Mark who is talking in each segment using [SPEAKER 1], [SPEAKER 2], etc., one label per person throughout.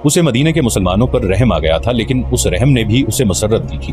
[SPEAKER 1] اسے مدینے کے مسلمانوں پر رحم آ گیا تھا، لیکن اس رحم نے بھی اسے مسرت دی تھی۔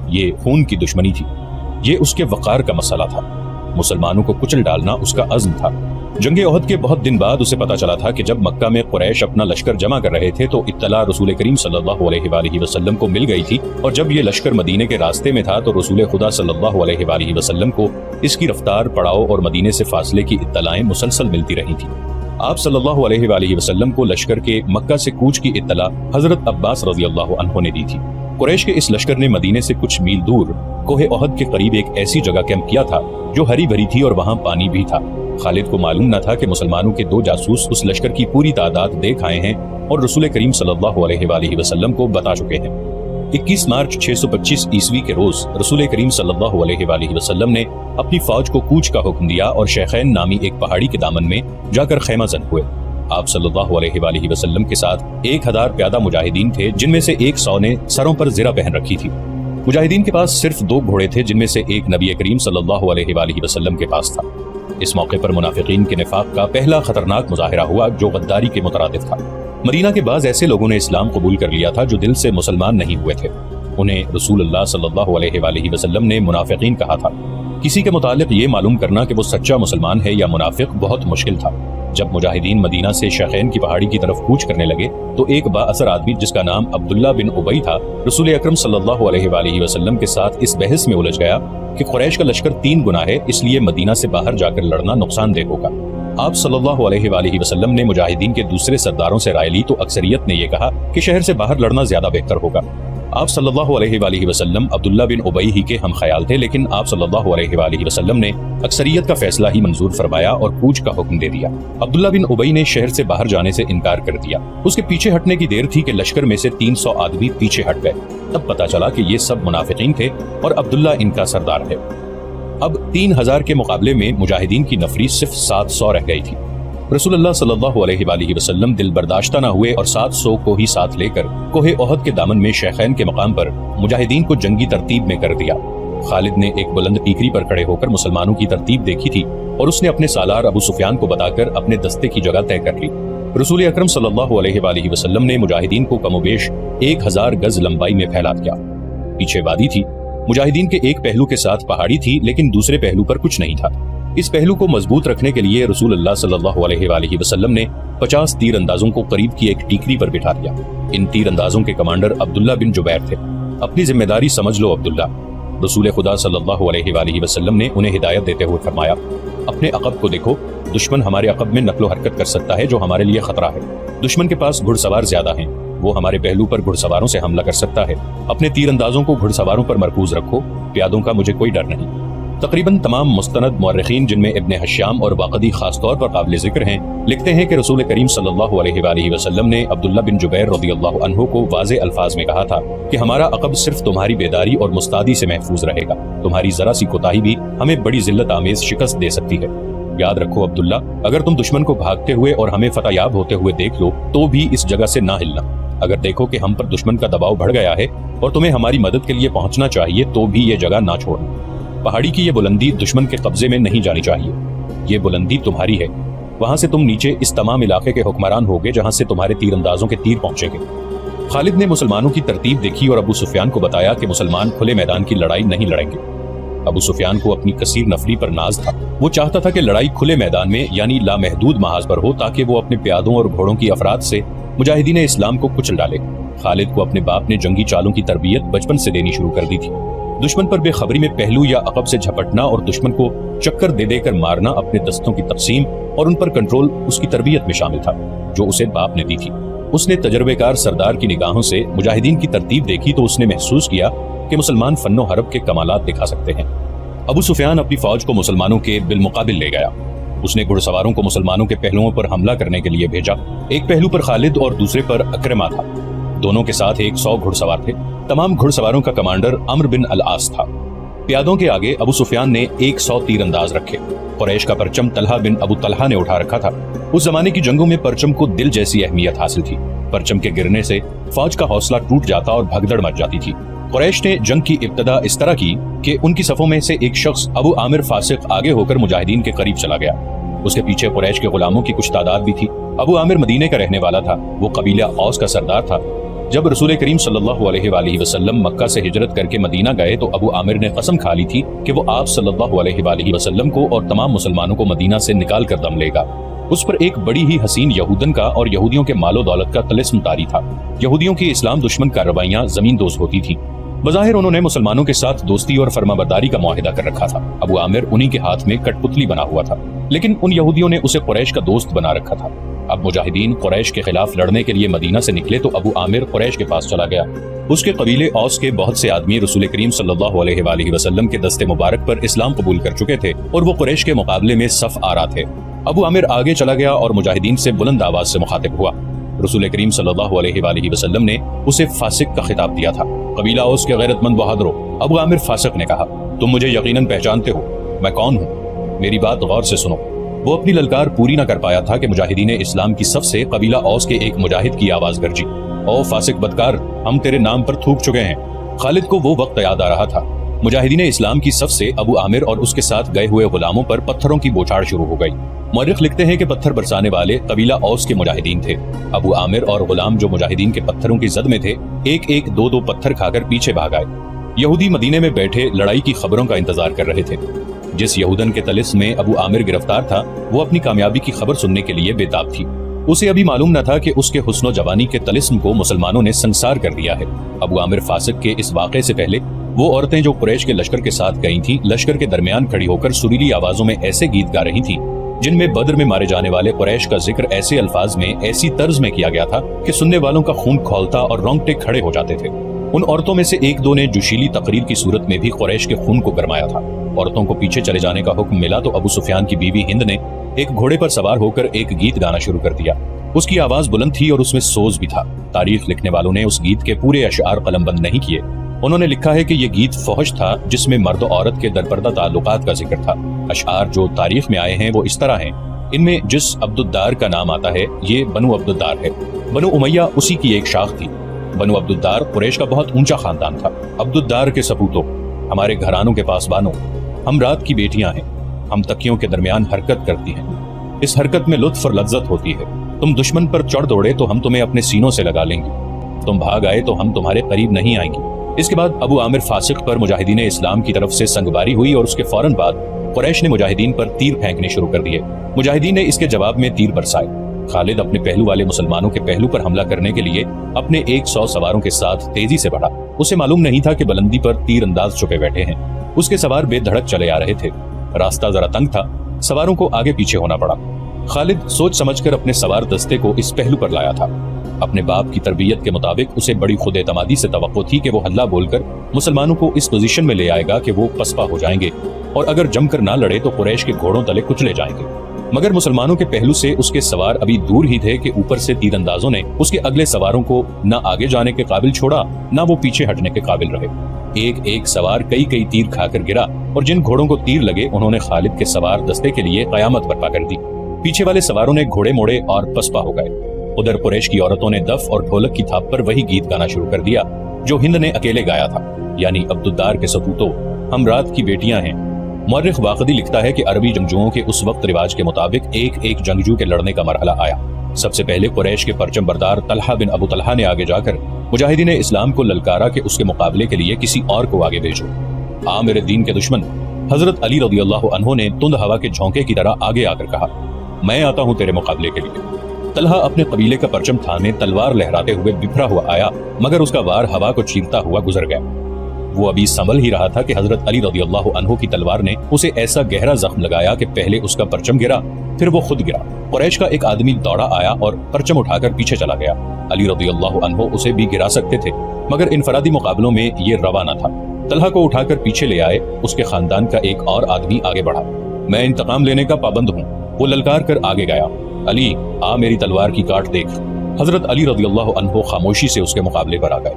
[SPEAKER 1] یہ خون کی دشمنی تھی، یہ اس کے وقار کا مسئلہ تھا، مسلمانوں کو کچل ڈالنا اس کا عزم تھا۔ جنگ احد کے بہت دن بعد اسے پتا چلا تھا کہ جب مکہ میں قریش اپنا لشکر جمع کر رہے تھے تو اطلاع رسول کریم صلی اللہ علیہ وآلہ وسلم کو مل گئی تھی، اور جب یہ لشکر مدینے کے راستے میں تھا تو رسول خدا صلی اللہ علیہ وآلہ وسلم کو اس کی رفتار، پڑاؤ اور مدینے سے فاصلے کی اطلاعیں مسلسل ملتی رہی تھیں۔ آپ صلی اللہ علیہ وآلہ وسلم کو لشکر کے مکہ سے کوچ کی اطلاع حضرت عباس رضی اللہ عنہ نے دی تھی۔ قریش کے اس لشکر نے مدینے سے کچھ میل دور کوہ احد کے قریب ایک ایسی جگہ کیمپ کیا تھا جو ہری بھری تھی اور وہاں پانی بھی تھا۔ خالد کو معلوم نہ تھا کہ مسلمانوں کے 2 جاسوس اس لشکر کی پوری تعداد دیکھ آئے ہیں اور رسول کریم صلی اللہ علیہ وآلہ وسلم کو بتا چکے ہیں۔ 21 مارچ 625 عیسوی کے روز رسول کریم صلی اللہ علیہ وآلہ وسلم نے اپنی فوج کو کوچ کا حکم دیا اور شیخین نامی ایک پہاڑی کے دامن میں جا کر خیمہ زن ہوئے۔ آپ صلی اللہ علیہ وآلہ وسلم کے ساتھ 1000 پیادہ مجاہدین تھے، جن میں سے 100 نے سروں پر زرہ پہن رکھی تھی۔ مجاہدین کے پاس صرف 2 گھوڑے تھے، جن میں سے ایک نبی کریم صلی اللہ علیہ وآلہ وسلم کے پاس تھا۔ اس موقع پر منافقین کے نفاق کا پہلا خطرناک مظاہرہ ہوا جو غداری کے مترادف تھا۔ مدینہ کے بعض ایسے لوگوں نے اسلام قبول کر لیا تھا جو دل سے مسلمان نہیں ہوئے تھے۔ انہیں رسول اللہ صلی اللہ علیہ وآلہ وسلم نے منافقین کہا تھا۔ کسی کے متعلق یہ معلوم کرنا کہ وہ سچا مسلمان ہے یا منافق بہت مشکل تھا۔ جب مجاہدین مدینہ سے شیخین کی پہاڑی کی طرف کوچ کرنے لگے تو ایک با اثر آدمی جس کا نام عبداللہ بن ابی تھا، رسول اکرم صلی اللہ علیہ وآلہ وسلم کے ساتھ اس بحث میں الجھ گیا کہ قریش کا لشکر 3 گنا ہے، اس لیے مدینہ سے باہر جا کر لڑنا نقصان دہ ہوگا۔ آپ صلی اللہ علیہ وآلہ وسلم نے مجاہدین کے دوسرے سرداروں سے رائے لی تو اکثریت نے یہ کہا کہ شہر سے باہر لڑنا زیادہ بہتر ہوگا۔ آپ صلی اللہ علیہ وآلہ وسلم عبداللہ بن ابی ہی کے ہم خیال تھے، لیکن آپ صلی اللہ علیہ وآلہ وسلم نے اکثریت کا فیصلہ ہی منظور فرمایا اور کوچ کا حکم دے دیا۔ عبداللہ بن ابی نے شہر سے باہر جانے سے انکار کر دیا۔ اس کے پیچھے ہٹنے کی دیر تھی کہ لشکر میں سے 300 آدمی پیچھے ہٹ گئے۔ تب پتا چلا کہ یہ سب منافقین تھے اور عبداللہ ان کا سردار ہے۔ اب 3000 کے مقابلے میں مجاہدین کی نفری صرف 700 رہ گئی تھی۔ رسول اللہ صلی اللہ علیہ وآلہ وسلم دل برداشتہ نہ ہوئے اور 700 کو ہی ساتھ لے کر کوہ احد کے دامن میں شیخین کے مقام پر مجاہدین کو جنگی ترتیب میں کر دیا۔ خالد نے ایک بلند ٹیکری پر کھڑے ہو کر مسلمانوں کی ترتیب دیکھی تھی اور اس نے اپنے سالار ابو سفیان کو بتا کر اپنے دستے کی جگہ طے کر لی۔ رسول اکرم صلی اللہ علیہ وآلہ وسلم نے مجاہدین کو کم و بیش 1000 گز لمبائی میں پھیلا دیا۔ پیچھے وادی تھی، مجاہدین کے ایک پہلو کے ساتھ پہاڑی تھی، لیکن دوسرے پہلو پر کچھ نہیں تھا۔ اس پہلو کو مضبوط رکھنے کے لیے رسول اللہ صلی اللہ علیہ وآلہ وسلم نے 50 تیر اندازوں کو قریب کی ایک ٹیکری پر بٹھا دیا۔ ان تیر اندازوں کے کمانڈر عبداللہ بن جبیر تھے۔ اپنی ذمہ داری سمجھ لو عبداللہ۔ رسول خدا صلی اللہ علیہ وآلہ وسلم نے انہیں ہدایت دیتے ہوئے فرمایا، اپنے عقب کو دیکھو، دشمن ہمارے عقب میں نقل و حرکت کر سکتا ہے جو ہمارے لیے خطرہ ہے۔ دشمن کے پاس گھڑ سوار زیادہ ہیں، وہ ہمارے پہلو پر گھڑ سواروں سے حملہ کر سکتا ہے۔ اپنے تیر اندازوں کو گھڑ سواروں پر مرکوز رکھو، پیادوں کا مجھے کوئی ڈر نہیں۔ تقریباً تمام مستند مورخین، جن میں ابن حشام اور واقدی خاص طور پر قابل ذکر ہیں، لکھتے ہیں کہ رسول کریم صلی اللہ علیہ وآلہ وسلم نے عبداللہ بن جبیر رضی اللہ عنہ کو واضح الفاظ میں کہا تھا کہ ہمارا عقب صرف تمہاری بیداری اور مستعدی سے محفوظ رہے گا، تمہاری ذرا سی کوتاہی بھی ہمیں بڑی ذلت آمیز شکست دے سکتی ہے۔ یاد رکھو عبداللہ، اگر تم دشمن کو بھاگتے ہوئے اور ہمیں فتح یاب ہوتے ہوئے دیکھ لو تو بھی اس جگہ سے نہ ہلنا۔ اگر دیکھو کہ ہم پر دشمن کا دباؤ بڑھ گیا ہے اور تمہیں ہماری مدد کے لیے پہنچنا چاہیے تو بھی یہ جگہ نہ چھوڑنا۔ پہاڑی کی یہ بلندی دشمن کے قبضے میں نہیں جانی چاہیے، یہ بلندی تمہاری ہے، وہاں سے تم نیچے اس تمام علاقے کے حکمران ہوگے جہاں سے تمہارے تیر اندازوں کے تیر پہنچے گے۔ خالد نے مسلمانوں کی ترتیب دیکھی اور ابو سفیان کو بتایا کہ مسلمان کھلے میدان کی لڑائی نہیں لڑیں گے۔ ابو سفیان کو اپنی کثیر نفری پر ناز تھا، وہ چاہتا تھا کہ لڑائی کھلے میدان میں یعنی لامحدود محاذ پر ہو تاکہ وہ اپنے پیادوں اور گھوڑوں کی افراد سے مجاہدین اسلام کو کچل ڈالے۔ خالد کو اپنے باپ نے جنگی چالوں کی تربیت بچپن سے دینی شروع کر دی تھی۔ دشمن پر بے خبری میں پہلو یا عقب سے جھپٹنا اور دشمن کو چکر دے دے کر مارنا، اپنے دستوں کی تقسیم اور ان پر کنٹرول اس کی تربیت میں شامل تھا جو اسے باپ نے دی تھی۔ اس نے تجربے کار سردار کی نگاہوں سے مجاہدین کی ترتیب دیکھی تو اس نے محسوس کیا کہ مسلمان فن و حرب کے کمالات دکھا سکتے ہیں۔ ابو سفیان اپنی فوج کو مسلمانوں کے بالمقابل لے گیا۔ اس نے گھڑ سواروں کو مسلمانوں کے پہلوؤں پر حملہ کرنے کے لیے بھیجا۔ ایک پہلو پر خالد اور دوسرے پر اکرمہ تھا، دونوں کے ساتھ 100 گھڑ سوار تھے۔ تمام گھڑ سواروں کا کمانڈر عمرو بن العاص تھا۔ پیادوں کے آگے ابو سفیان نے 100 تیر انداز رکھے۔ قریش کا پرچم طلحہ بن ابو طلحہ نے اٹھا رکھا تھا۔ اس زمانے کی جنگوں میں پرچم کو دل جیسی اہمیت حاصل تھی۔ پرچم کے گرنے سے فوج کا حوصلہ ٹوٹ جاتا اور بھگدڑ مچ جاتی تھی۔ قریش نے جنگ کی ابتدا اس طرح کی کہ ان کی صفوں میں سے ایک شخص ابو عامر فاسق آگے ہو کر مجاہدین کے قریب چلا گیا۔ اس کے پیچھے قریش کے غلاموں کی کچھ تعداد بھی تھی۔ ابو عامر مدینے کا رہنے والا تھا، وہ قبیلہ اوس کا سردار تھا۔ جب رسول کریم صلی اللہ علیہ وآلہ وسلم مکہ سے ہجرت کر کے مدینہ گئے تو ابو عامر نے قسم کھا لی تھی کہ وہ آپ صلی اللہ علیہ وآلہ وسلم کو اور تمام مسلمانوں کو مدینہ سے نکال کر دم لے گا۔ اس پر ایک بڑی ہی حسین یہودن کا اور یہودیوں کے مال و دولت کا طلسم طاری تھا۔ یہودیوں کی اسلام دشمن کارروائیاں زمین دوز ہوتی تھیں۔ بظاہر انہوں نے مسلمانوں کے ساتھ دوستی اور فرما برداری کا معاہدہ کر رکھا تھا۔ ابو عامر انہی کے ہاتھ میں کٹ پتلی بنا ہوا تھا، لیکن ان یہودیوں نے اسے قریش کا دوست بنا رکھا تھا۔ اب مجاہدین قریش کے خلاف لڑنے کے لیے مدینہ سے نکلے تو ابو عامر قریش کے پاس چلا گیا۔ اس کے قبیلے اوس کے بہت سے آدمی رسول کریم صلی اللہ علیہ وآلہ وسلم کے دست مبارک پر اسلام قبول کر چکے تھے اور وہ قریش کے مقابلے میں صف آرا تھے۔ ابو عامر آگے چلا گیا اور مجاہدین سے بلند آواز سے مخاطب ہوا۔ رسول کریم صلی اللہ علیہ وآلہ وسلم نے اسے فاسق کا خطاب دیا تھا۔ قبیلہ اوس کے غیرت مند بہادروں، ابو عامر فاسق نے کہا، تم مجھے یقیناً پہچانتے ہو، میں کون ہوں؟ میری بات غور سے سنو۔ وہ اپنی للکار پوری نہ کر پایا تھا کہ مجاہدین اسلام کی صف سے قبیلہ اوس کے ایک مجاہد کی آواز گرجی، او فاسق بدکار، ہم تیرے نام پر تھوک چکے ہیں۔ خالد کو وہ وقت یاد آ رہا تھا۔ مجاہدین اسلام کی صف سے ابو عامر اور اس کے ساتھ گئے ہوئے غلاموں پر پتھروں کی بوچھاڑ شروع ہو گئی۔ مورخ لکھتے ہیں کہ پتھر برسانے والے قبیلہ اوس کے مجاہدین تھے۔ ابو عامر اور غلام جو مجاہدین کے پتھروں کی زد میں تھے، ایک ایک دو دو پتھر کھا کر پیچھے بھاگ آئے۔ یہودی مدینے میں بیٹھے لڑائی کی خبروں کا انتظار کر رہے تھے۔ جس یہودن کے طلسم میں ابو عامر گرفتار تھا، وہ اپنی کامیابی کی خبر سننے کے لیے بے تاب تھی۔ اسے ابھی معلوم نہ تھا کہ اس کے حسن و جوانی کے طلسم کو مسلمانوں نے سنسار کر دیا ہے۔ ابو عامر فاسق کے اس واقعے سے پہلے وہ عورتیں جو قریش کے لشکر کے ساتھ گئی تھیں، لشکر کے درمیان کھڑی ہو کر سریلی آوازوں میں ایسے گیت گا رہی تھیں جن میں بدر میں مارے جانے والے قریش کا ذکر ایسے الفاظ میں، ایسی طرز میں کیا گیا تھا کہ سننے والوں کا خون کھولتا اور رونگٹے کھڑے ہو جاتے تھے۔ ان عورتوں میں سے ایک دو نے جوشیلی تقریر کی صورت میں بھی قریش کے خون کو گرمایا تھا۔ عورتوں کو پیچھے چلے جانے کا حکم ملا تو ابو سفیان کی بیوی ہند نے ایک گھوڑے پر سوار ہو کر ایک گیت گانا شروع کر دیا۔ اس کی آواز بلند تھی اور اس میں سوز بھی تھا۔ تاریخ لکھنے والوں نے اس گیت کے پورے اشعار قلم بند نہیں کیے۔ انہوں نے لکھا ہے کہ یہ گیت فحش تھا جس میں مرد و عورت کے درپردہ تعلقات کا ذکر تھا۔ اشعار جو تاریخ میں آئے ہیں وہ اس طرح ہیں۔ ان میں جس عبدالدار کا نام آتا ہے یہ بنو عبدالدار ہے۔ بنو امیہ اسی کی ایک شاخ تھی۔ بنو عبدالدار قریش کا بہت اونچا خاندان تھا۔ عبدالدار کے سپوتوں، ہمارے گھرانوں کے پاسبانوں، ہم رات کی بیٹیاں ہیں، ہم تکیوں کے درمیان حرکت کرتی ہیں، اس حرکت میں لطف اور لذت ہوتی ہے۔ تم دشمن پر چڑھ دوڑے تو ہم تمہیں اپنے سینوں سے لگا لیں گے، تم بھاگ آئے تو ہم تمہارے قریب نہیں آئیں گے۔ اس کے بعد ابو عامر فاسق پر مجاہدین اسلام کی طرف سے سنگباری ہوئی اور اس کے فوراً بعد قریش نے مجاہدین پر تیر پھینکنے شروع کر دیے۔ مجاہدین نے اس کے جواب میں تیر برسائے۔ خالد اپنے پہلو والے مسلمانوں کے پہلو پر حملہ کرنے کے لیے اپنے 100 سواروں کے ساتھ تیزی سے بڑھا۔ اسے معلوم نہیں تھا کہ بلندی پر تیر انداز چھپے بیٹھے ہیں۔ اس کے سوار بے دھڑک چلے آ رہے تھے۔ راستہ ذرا تنگ تھا، سواروں کو آگے پیچھے ہونا پڑا۔ خالد سوچ سمجھ کر اپنے سوار دستے کو اس پہلو پر لایا تھا۔ اپنے باپ کی تربیت کے مطابق اسے بڑی خود اعتمادی سے توقع تھی کہ وہ ہلہ بول کر مسلمانوں کو اس پوزیشن میں لے آئے گا کہ وہ پسپا ہو جائیں گے اور اگر جم کر نہ لڑے تو قریش کے گھوڑوں تلے کچلے جائیں گے۔ مگر مسلمانوں کے پہلو سے اس کے سوار ابھی دور ہی تھے کہ اوپر سے تیر اندازوں نے اس کے اگلے سواروں کو نہ آگے جانے کے قابل چھوڑا نہ وہ پیچھے ہٹنے کے قابل رہے۔ ایک ایک سوار کئی کئی تیر کھا کر گرا اور جن گھوڑوں کو تیر لگے انہوں نے خالد کے سوار دستے کے لیے قیامت برپا کر دی۔ پیچھے والے سواروں نے گھوڑے موڑے اور پسپا ہو گئے۔ ادھر قریش کی عورتوں نے دف اور ڈھولک کی تھاپ پر وہی گیت گانا شروع کر دیا جو ہند نے اکیلے گایا تھا، یعنی عبدالدار کے سپوتوں، ہم رات کی بیٹیاں ہیں۔ مورخ واقدی لکھتا ہے کہ عربی جنگجوؤں کے اس وقت رواج کے مطابق ایک ایک جنگجو کے لڑنے کا مرحلہ آیا۔ سب سے پہلے قریش کے پرچم بردار طلحہ بن ابو طلحہ نے آگے جا کر مجاہدین اسلام کو للکارا کہ اس کے مقابلے کے لیے کسی اور کو آگے بھیجو۔ میرے دین کے دشمن حضرت علی رضی اللہ عنہ نے تند ہوا کے جھونکے کی طرح آگے آ کر کہا، میں آتا ہوں تیرے مقابلے کے لیے۔ طلحہ اپنے قبیلے کا پرچم تھامے تلوار لہراتے ہوئے بپھرا ہوا آیا، مگر اس کا وار ہوا کو چیرتا ہوا گزر گیا۔ وہ ابھی سنبھل ہی رہا تھا کہ حضرت علی رضی اللہ عنہ کی تلوار نے اسے ایسا گہرا زخم لگایا کہ پہلے اس کا پرچم گرا، پھر وہ خود گرا۔ قریش کا ایک آدمی دوڑا آیا اور پرچم اٹھا کر پیچھے چلا گیا۔ علی رضی اللہ عنہ اسے بھی گرا سکتے تھے، مگر انفرادی مقابلوں میں یہ روا نہ تھا۔ طلحہ کو اٹھا کر پیچھے لے آئے۔ اس کے خاندان کا ایک اور آدمی آگے بڑھا۔ میں انتقام لینے کا پابند ہوں، وہ للکار کر آگے گیا۔ علی آ میری تلوار کی کاٹ دیکھ۔ حضرت علی رضی اللہ عنہ خاموشی سے اس کے مقابلے پر آ گئے۔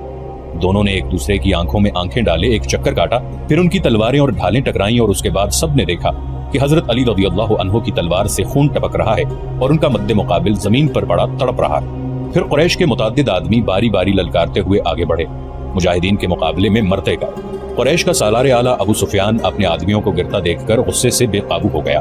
[SPEAKER 1] دونوں نے ایک دوسرے کی آنکھوں میں آنکھیں ڈالے، ایک چکر کاٹا، پھر ان کی تلواریں اور ڈھالیں ٹکرائیں اور اس کے بعد سب نے دیکھا کہ حضرت علی رضی اللہ عنہ کی تلوار سے خون ٹپک رہا ہے اور ان کا مد مقابل زمین پر پڑا تڑپ رہا ہے۔ پھر قریش کے متعدد آدمی باری باری للکارتے ہوئے آگے بڑھے، مجاہدین کے مقابلے میں مرتے گئے۔ قریش کا سالار اعلیٰ ابو سفیان اپنے آدمیوں کو گرتا دیکھ کر غصے سے بے قابو ہو گیا۔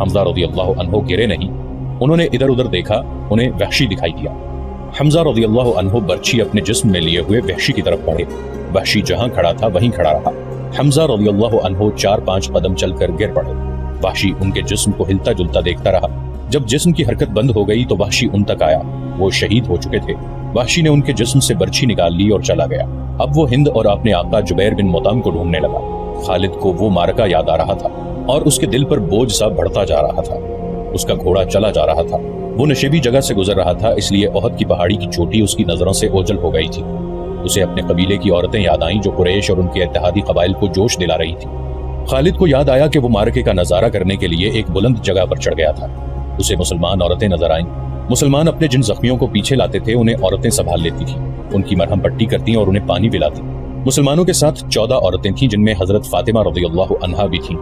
[SPEAKER 1] حمزہ رضی اللہ عنہ گرے نہیں، انہوں نے ادھر ادھر دیکھا، انہیں وحشی دکھائی دیا۔ حمزہ رضی اللہ عنہ برچھی اپنے جسم میں لیے ہوئے وحشی کی طرف بڑھے۔ وحشی جہاں کھڑا تھا وہیں کھڑا رہا۔ حمزہ رضی اللہ عنہ 4-5 قدم چل کر گر پڑے۔ وحشی ان کے جسم کو ہلتا جلتا دیکھتا رہا۔ جب جسم کی حرکت بند ہو گئی تو وحشی ان تک آیا، وہ شہید ہو چکے تھے۔ وحشی نے ان کے جسم سے برچھی نکال لی اور چلا گیا۔ اب وہ ہند اور اپنے آقا جبیر بن مطعم کو ڈھونڈنے لگا۔ خالد کو وہ معرکہ یاد آ رہا تھا اور اس کے دل پر بوجھ سا بڑھتا جا رہا تھا۔ اس کا گھوڑا چلا جا رہا تھا، وہ نشیبی جگہ سے گزر رہا تھا، اس لیے احد کی پہاڑی کی چوٹی اس کی نظروں سے اوجھل ہو گئی تھی۔ اسے اپنے قبیلے کی عورتیں یاد آئیں جو قریش اور ان کے اتحادی قبائل کو جوش دلا رہی تھی۔ خالد کو یاد آیا کہ وہ معرکے کا نظارہ کرنے کے لیے ایک بلند جگہ پر چڑھ گیا تھا۔ اسے مسلمان عورتیں نظر آئیں۔ مسلمان اپنے جن زخمیوں کو پیچھے لاتے تھے انہیں عورتیں سنبھال لیتی تھیں، ان کی مرہم پٹی کرتی اور انہیں پانی پلاتی۔ مسلمانوں کے ساتھ 14 عورتیں تھیں جن میں حضرت فاطمہ رضی اللہ عنہا بھی تھیں۔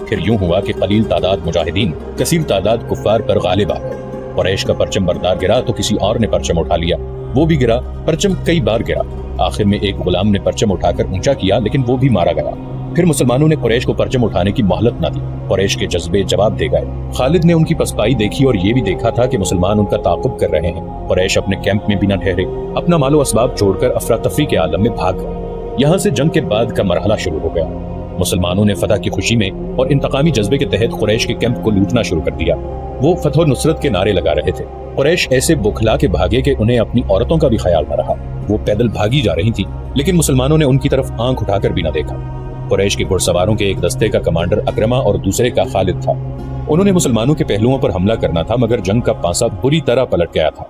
[SPEAKER 1] پھر یوں ہوا کہ قلیل تعداد مجاہدین کثیر تعداد کفار پر غالب آ گئے۔ قریش کا پرچم بردار گرا تو کسی اور نے پرچم اٹھا لیا، وہ بھی گرا، پرچم کئی بار گرا۔ آخر میں ایک غلام نے پرچم اٹھا کر اونچا کیا لیکن وہ بھی مارا گیا۔ پھر مسلمانوں نے قریش کو پرچم اٹھانے کی مہلت نہ دی، قریش کے جذبے جواب دے گئے۔ خالد نے ان کی پسپائی دیکھی اور یہ بھی دیکھا تھا کہ مسلمان ان کا تعاقب کر رہے ہیں۔ قریش اپنے کیمپ میں بھی نہ ٹھہرے، اپنا مال و اسباب چھوڑ کر افراتفری کے عالم میں بھاگ گئے۔ یہاں سے جنگ کے بعد کا مرحلہ شروع ہو گیا۔ مسلمانوں نے فتح کی خوشی میں اور انتقامی جذبے کے تحت قریش کے کیمپ کو لوٹنا شروع کر دیا۔ وہ فتح و نصرت کے نعرے لگا رہے تھے۔ قریش ایسے بکھلا کے بھاگے کہ انہیں اپنی عورتوں کا بھی خیال نہ رہا۔ وہ پیدل بھاگی جا رہی تھی لیکن مسلمانوں نے ان کی طرف آنکھ اٹھا کر بھی نہ دیکھا۔ قریش کے گھڑ سواروں کے ایک دستے کا کمانڈر اکرمہ اور دوسرے کا خالد تھا۔ انہوں نے مسلمانوں کے پہلوؤں پر حملہ کرنا تھا مگر جنگ کا پانسا بری طرح پلٹ گیا تھا۔